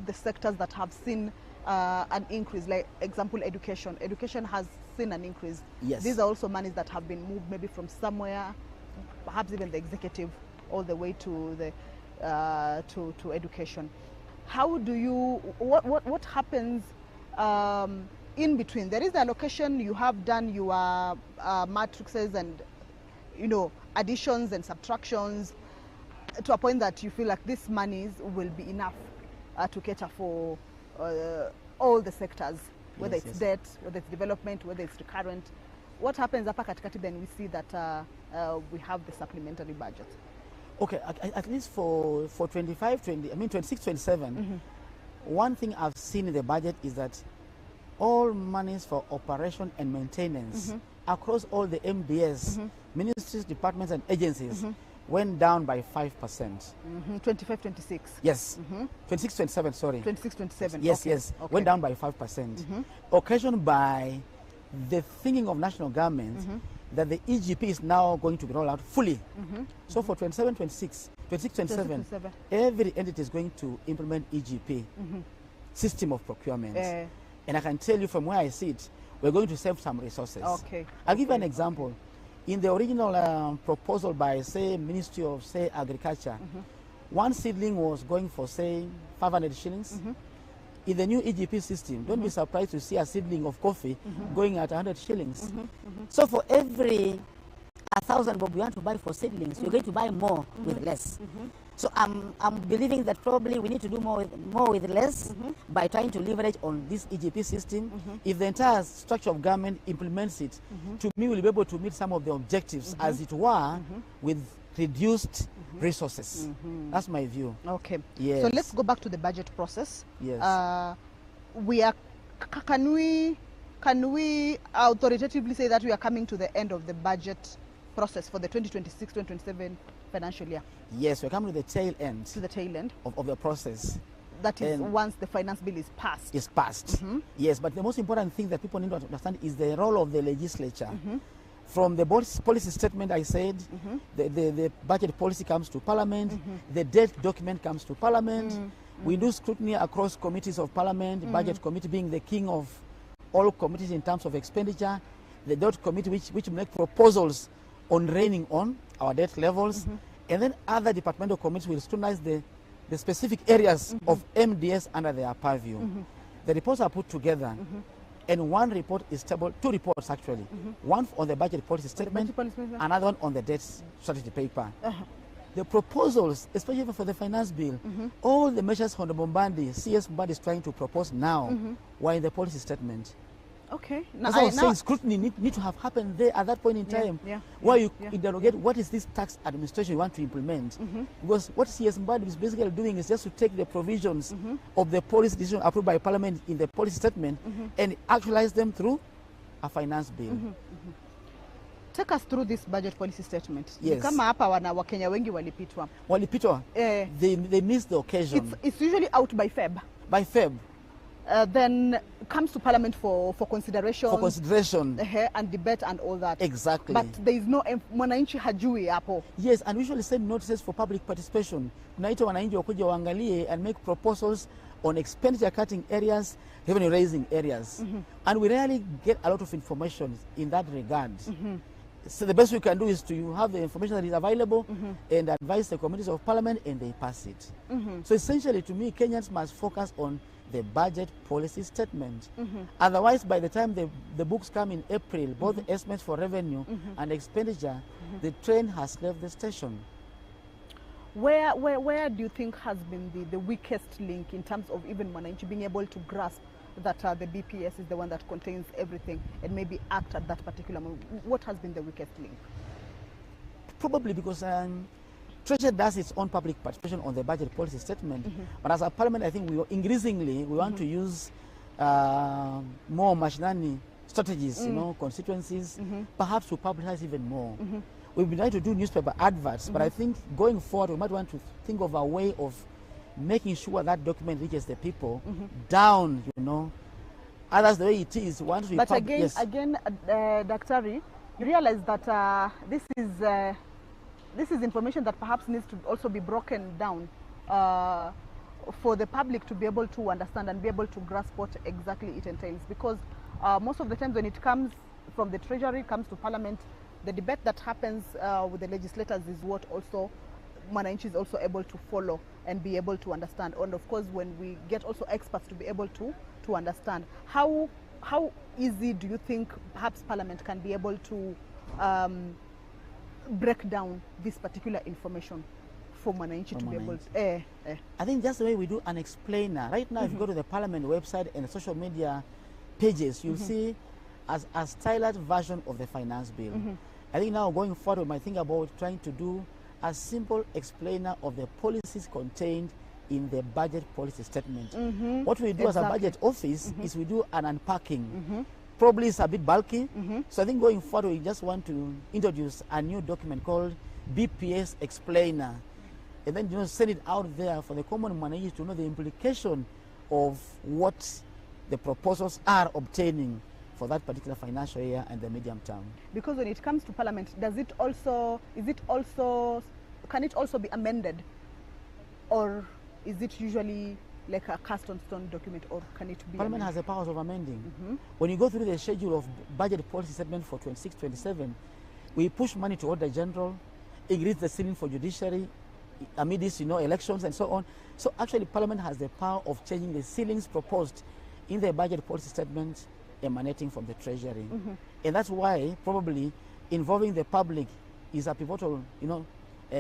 the sectors that have seen an increase, like example, education. Education has seen an increase. Yes. These are also monies that have been moved maybe from somewhere, perhaps even the executive, all the way to the to education. How do you, what happens in between? There is the allocation, you have done your matrices and, you know, additions and subtractions to a point that you feel like these monies will be enough to cater for all the sectors, whether it's debt, whether it's development, whether it's recurrent. What happens after katikati, then we see that we have the supplementary budget? Okay, at least for 26, 27, one thing I've seen in the budget is that all monies for operation and maintenance across all the MDS, ministries, departments, and agencies went down by 5%. 25, 26. Yes. 26, 27, sorry. 26, 27. Yes, okay. yes. Okay. Went down by 5%. Occasioned by the thinking of national government that the EGP is now going to be rolled out fully. So for 27, 26, 26, 27, every entity is going to implement EGP, system of procurement. And I can tell you from where I sit, we're going to save some resources. Okay. I'll give you an example. In the original proposal by, say, Ministry of, say, Agriculture, one seedling was going for, say, 500 shillings. In the new EGP system, don't be surprised to see a seedling of coffee going at 100 shillings. So for every 1,000 bob we want to buy for seedlings, you're going to buy more with less. So I'm believing that probably we need to do more with less by trying to leverage on this EGP system. If the entire structure of government implements it, to me we'll be able to meet some of the objectives, as it were, with reduced resources. That's my view. Okay. Yes. So let's go back to the budget process. Yes. We are. Can we authoritatively say that we are coming to the end of the budget process for the 2026-2027 financial year? Yes, we're coming to the tail end. To the tail end of the process. That is once the finance bill is passed. Is passed. Yes, but the most important thing that people need to understand is the role of the legislature. From the policy statement, I said, the budget policy comes to Parliament, the debt document comes to Parliament. We do scrutiny across committees of Parliament, budget committee being the king of all committees in terms of expenditure, the debt committee which make proposals on reining on our debt levels, and then other departmental committees will scrutinize the specific areas of MDS under their purview. The reports are put together. And one report is tabled, two reports actually. One on the budget policy statement, another one on the debt strategy paper. The proposals, especially for the finance bill, all the measures Honorable Mbandi, CS Mbandi is trying to propose now, were in the policy statement. Okay. Now, I was saying scrutiny need to have happened there at that point in time, where you interrogate what is this tax administration you want to implement. Because what CS Mbadi is basically doing is just to take the provisions of the policy decision approved by Parliament in the policy statement and actualize them through a finance bill. Take us through this budget policy statement. Yes. Kama hapa Wakenya wengi walipitwa. Walipitwa? They missed the occasion. It's usually out by Feb. By Feb. Then comes to Parliament for consideration. For consideration. And debate and all that. Exactly. But there is no mwananchi hajui hapo. Yes, and we usually send notices for public participation. Tunaita wananchi wakuja waangalie and make proposals on expenditure cutting areas, revenue raising areas. And we rarely get a lot of information in that regard. So the best we can do is to have the information that is available and advise the committees of Parliament, and they pass it. So essentially, to me, Kenyans must focus on the budget policy statement. Otherwise, by the time the books come in April, both the estimates for revenue and expenditure, the train has left the station. Where do you think has been the weakest link in terms of even Mwananchi being able to grasp that the BPS is the one that contains everything and maybe act at that particular moment? What has been the weakest link? Probably because Treasury does its own public participation on the budget policy statement, but as a Parliament, I think we want to use more mashinani strategies, you know, constituencies, perhaps to publicize even more. We've been trying to do newspaper adverts, but I think going forward, we might want to think of a way of making sure that document reaches the people down, you know. Others, the way it is, once we but again, Daktari, you realize that this is information that perhaps needs to also be broken down for the public to be able to understand and be able to grasp what exactly it entails, because most of the times when it comes from the Treasury, comes to Parliament, the debate that happens with the legislators is what also Mwananchi is also able to follow and be able to understand. And of course, when we get also experts to be able to understand, how easy do you think perhaps Parliament can be able to break down this particular information for Mwananchi to be able to... I think just the way we do an explainer. Right now, if you go to the Parliament website and the social media pages, you'll see a stylized version of the finance bill. I think now going forward, we might think about trying to do a simple explainer of the policies contained in the budget policy statement. What we do as a budget office is we do an unpacking. Probably it's a bit bulky. So I think going forward, we just want to introduce a new document called BPS Explainer. And then send it out there for the common Mwananchi to know the implication of what the proposals are obtaining for that particular financial year and the medium term. Because when it comes to Parliament, can it also be amended, or is it usually like a cast on stone document, or can it be Parliament amended? has the powers of amending. When you go through the schedule of budget policy statement for 26-27, we push money to Order General, increase the ceiling for judiciary, amid this, elections and so on. So actually, Parliament has the power of changing the ceilings proposed in the budget policy statement emanating from the Treasury. And that's why probably involving the public is a pivotal,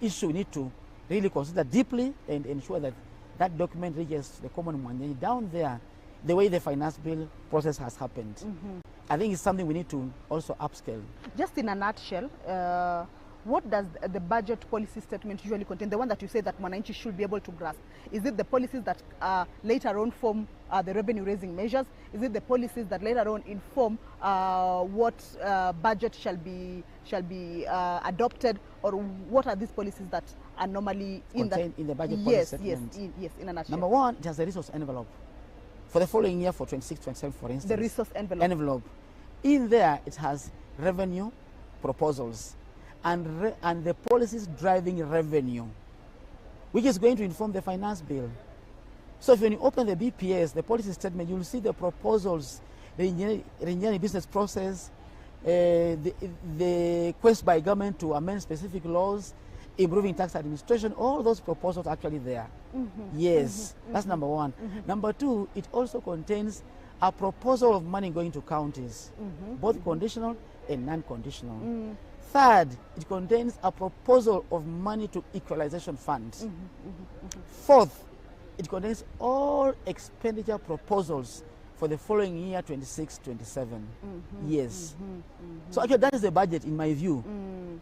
issue we need to really consider deeply and ensure that that document reaches the common Mwananchi down there, the way the finance bill process has happened. I think it's something we need to also upscale. Just in a nutshell, what does the budget policy statement usually contain? The one that you say that Mwananchi should be able to grasp. Is it the policies that later on form the revenue raising measures? Is it the policies that later on inform what budget shall be adopted? Or what are these policies that are normally contained in the budget policy statement? Yes, in a nutshell. Number one, it has the resource envelope for the following year, for 26-27, for instance. The resource envelope. In there, it has revenue proposals and the policies driving revenue, which is going to inform the finance bill. So if when you open the BPS, the policy statement, you'll see the proposals, the engineering business process, the quest by government to amend specific laws, improving tax administration, all those proposals are actually there. Yes, that's number one. Number two, it also contains a proposal of money going to counties, both conditional and non-conditional. Third, it contains a proposal of money to equalization funds. Fourth, it contains all expenditure proposals for the following year, 26-27. Yes. So actually that is the budget, in my view.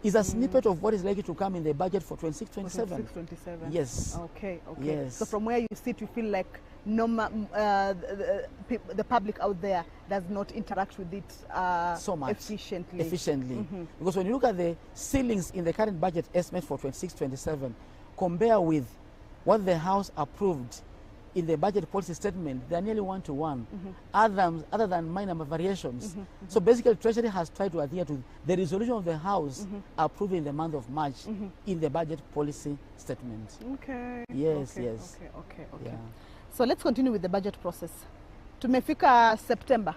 It's a snippet of what is likely to come in the budget for 26-27. Yes. Okay. Yes. So from where you sit, you feel like the public out there does not interact with it so much efficiently. Because when you look at the ceilings in the current budget estimate for 26-27, compare with what the House approved in the budget policy statement, they are nearly 1-to-1, other than minor variations. So basically, Treasury has tried to adhere to the resolution of the House approved in the month of March in the budget policy statement. Okay. Yes, yes. Okay. Yeah. So let's continue with the budget process. Tumefika September.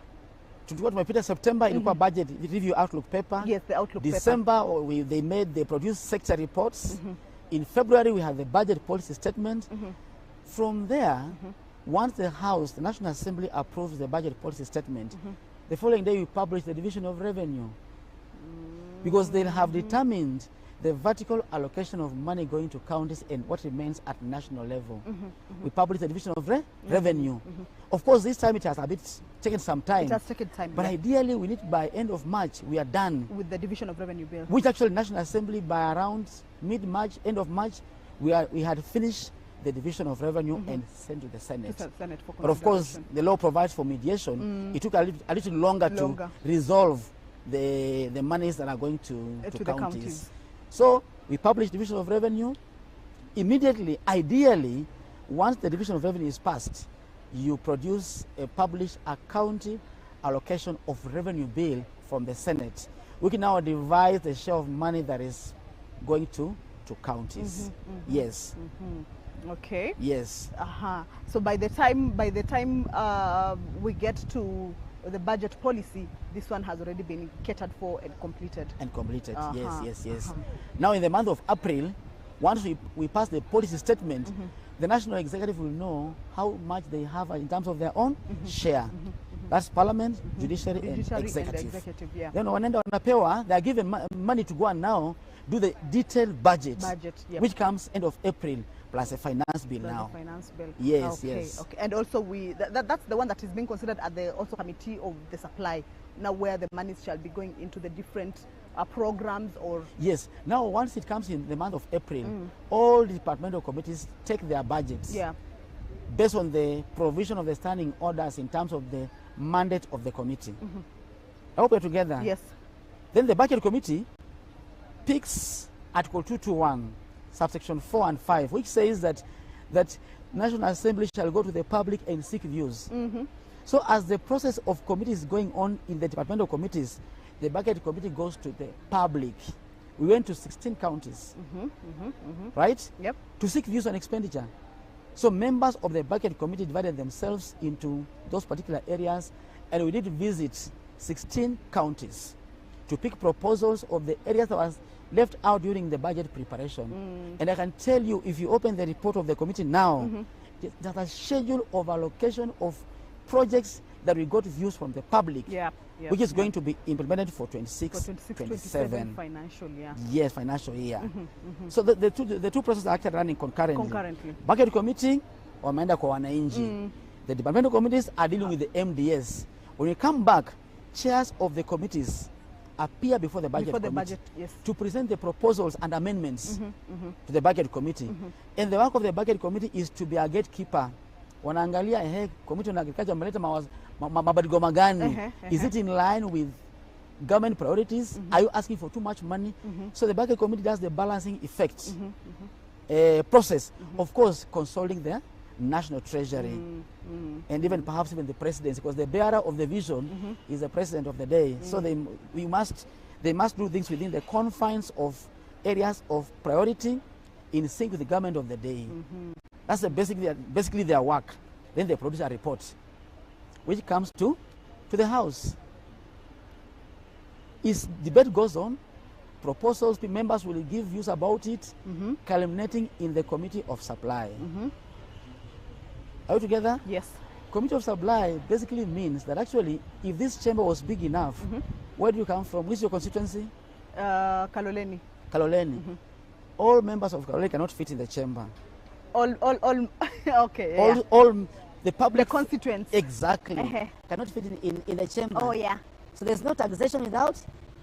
Tumefika September, ilikuwa budget review outlook paper. Yes, the outlook December, paper. They produced sector reports. In February, we had the budget policy statement. From there, once the House, the National Assembly, approves the budget policy statement, the following day we publish the division of revenue. Because they have determined the vertical allocation of money going to counties and what remains at national level. We publish the division of revenue. Of course, this time it has a bit taken some time. It has taken time. But ideally, we need by end of March, we are done with the division of revenue bill. Which actually National Assembly, by around mid-March, end of March, we had finished the division of revenue and sent to the Senate. But of course, the law provides for mediation. It took a little longer to resolve the monies that are going to counties. So we publish division of revenue. Immediately, ideally, once the division of revenue is passed, you publish a county allocation of revenue bill from the Senate. We can now divide the share of money that is going to counties. Yes. Okay. Yes. So by the time we get to the budget policy, this one has already been catered for and completed. Yes. Now in the month of April, once we pass the policy statement, the National Executive will know how much they have in terms of their own share. That's Parliament, Judiciary and Executive. Yeah. Then wanaenda wanapewa, they are given money to go and now do the detailed budget, yep. which comes end of April, plus a finance bill plus now. A finance bill. Yes, okay, yes. Okay. And also that's the one that is being considered at the also committee of the supply, now where the monies shall be going into the different programs or... Yes. Now once it comes in the month of April, all departmental committees take their budgets based on the provision of the standing orders in terms of the mandate of the committee. I hope we're together. Yes. Then the budget committee picks Article 221, subsection 4 and 5, which says that National Assembly shall go to the public and seek views. So as the process of committees is going on in the departmental committees, the budget committee goes to the public. We went to 16 counties, right? Yep. To seek views on expenditure. So members of the budget committee divided themselves into those particular areas, and we did visit 16 counties to pick proposals of the areas that was left out during the budget preparation. And I can tell you, if you open the report of the committee now, there's a schedule of allocation of projects that we got views from the public, which is going to be implemented for 26-27 financial year. Yes, financial year. So the two processes are actually running concurrently. Budget committee wameenda kwa wananchi. The departmental committees are dealing with the MDS. When we come back, chairs of the committees appear before the budget committee to present the proposals and amendments to the budget committee. And the work of the budget committee is to be a gatekeeper. Wanaangalia committee on agriculture mmeleta mabadiliko magani? Is it in line with government priorities? Are you asking for too much money? So the budget committee does the balancing effect process, of course consulting the national treasury and even perhaps even the presidency, because the bearer of the vision is the president of the day. So they must do things within the confines of areas of priority in sync with the government of the day. That's basically their work. Then they produce a report, which comes to the House. Debate goes on, proposals, members will give views about it, culminating in the Committee of Supply. Are we together? Yes. Committee of Supply basically means that actually, if this chamber was big enough, where do you come from? Which is your constituency? Kaloleni. Kaloleni. All members of Kaloleni cannot fit in the chamber. All okay. All the public. The constituents. Exactly. Cannot fit in the chamber. Oh, yeah. So there's no taxation without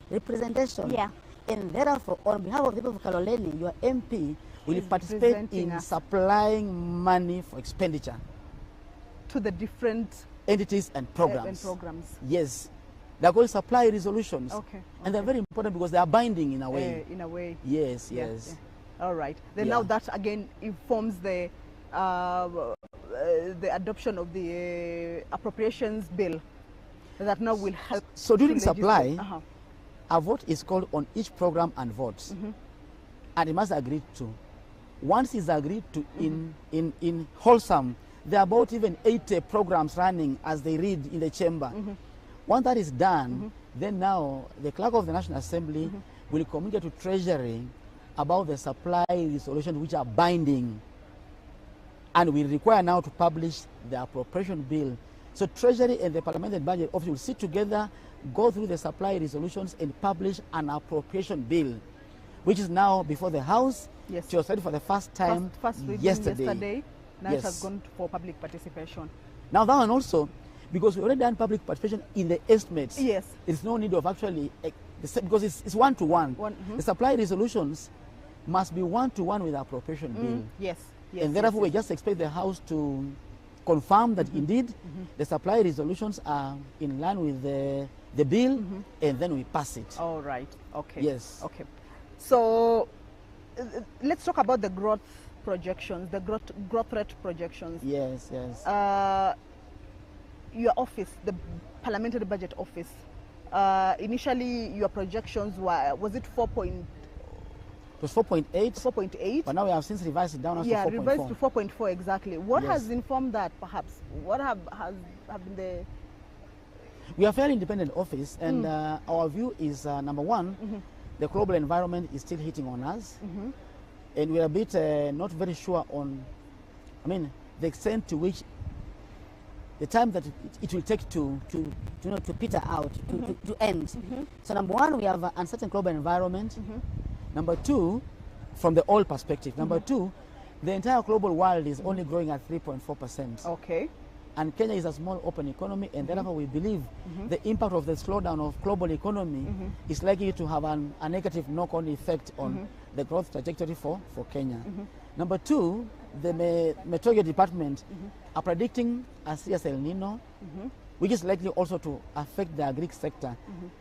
representation. Yeah. And therefore, on behalf of the people of Kaloleni, your MP will participate in supplying money for expenditure to the different entities and programs. Yes. They're called supply resolutions. Okay. And they're very important because they are binding in a way. In a way. Yes. All right. Then now that again informs the adoption of the appropriations bill that now will help. So during supply, a vote is called on each program and vote, and it must agree to. Once it's agreed to in wholesome, there are about even 80 programs running as they read in the chamber. Once that is done, then now the clerk of the National Assembly will communicate to Treasury about the supply resolutions which are binding, and we require now to publish the appropriation bill. So Treasury and the Parliamentary Budget Office will sit together, go through the supply resolutions and publish an appropriation bill, which is now before the House. Yes. It was ready for the first time first reading yesterday. Now it has gone for public participation. Now that one also, because we already done public participation in the estimates. Yes. There's no need of actually, because it's one-to-one. The supply resolutions must be one-to-one with the appropriation bill. Yes. And therefore we just expect the House to confirm that indeed the supply resolutions are in line with the bill, and then we pass it. All right. Okay. Yes. Okay. So let's talk about the growth projections, the growth rate projections. Yes. Your office, the Parliamentary Budget Office, initially your projections was it It was 4.8, 4.8. but now we have since revised it down to Yeah, 4.4. revised to 4.4 exactly. What Yes. has informed that, perhaps? What have been the... We are a fairly independent office, and our view is, number one, the global environment is still hitting on us, and we are a bit not very sure on, the extent to which the time that it will take to peter out, to end. So number one, we have an uncertain global environment. Number two, from the oil perspective. Number two, the entire global world is only growing at 3.4%. Okay. And Kenya is a small open economy, and therefore we believe the impact of the slowdown of global economy is likely to have a negative knock-on effect on the growth trajectory for Kenya. Number two, the Meteorology Department are predicting a serious El Nino, which is likely also to affect the agri sector.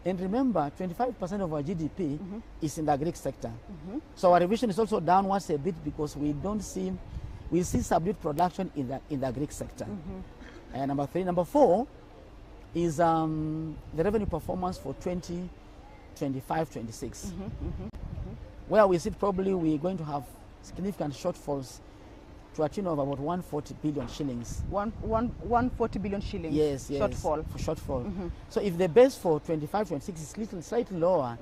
And remember, 25% of our GDP is in the agri sector. So our revision is also downwards a bit because we see subdued production in the agri sector. And number three. Number four is the revenue performance for 2025-26, where we see probably we're going to have significant shortfalls to a tune of about 140 billion shillings. 140 billion shillings. Yes. Shortfall. So if the base for 25-26 is slightly lower,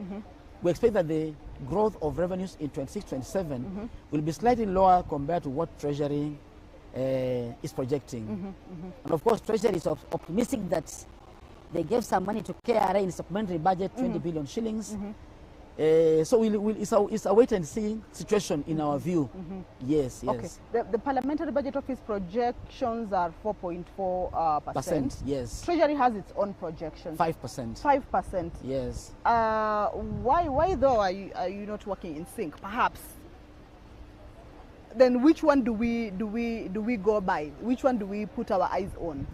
we expect that the growth of revenues in 26-27 will be slightly lower compared to what Treasury is projecting. And of course, Treasury is optimistic that they gave some money to KRA in supplementary budget, 20 billion shillings. So it's a wait-and-see situation in our view. Yes. Okay. The Parliamentary Budget Office projections are 4.4%. Yes. Treasury has its own projections. 5%. 5%. Yes. Why though are you not working in sync? Perhaps. Then which one do we go by? Which one do we put our eyes on?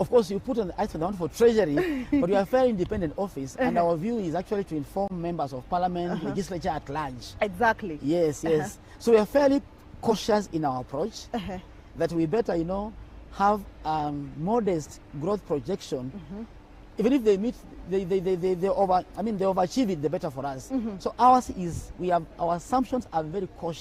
Of course, you put on the eyes on for Treasury, but we are a very independent office, and our view is actually to inform members of Parliament, legislature at large. Exactly. Yes. So we are fairly cautious in our approach, that we better, have modest growth projection. Even if they meet, they overachieve it, the better for us. So ours is, our assumptions are very cautious.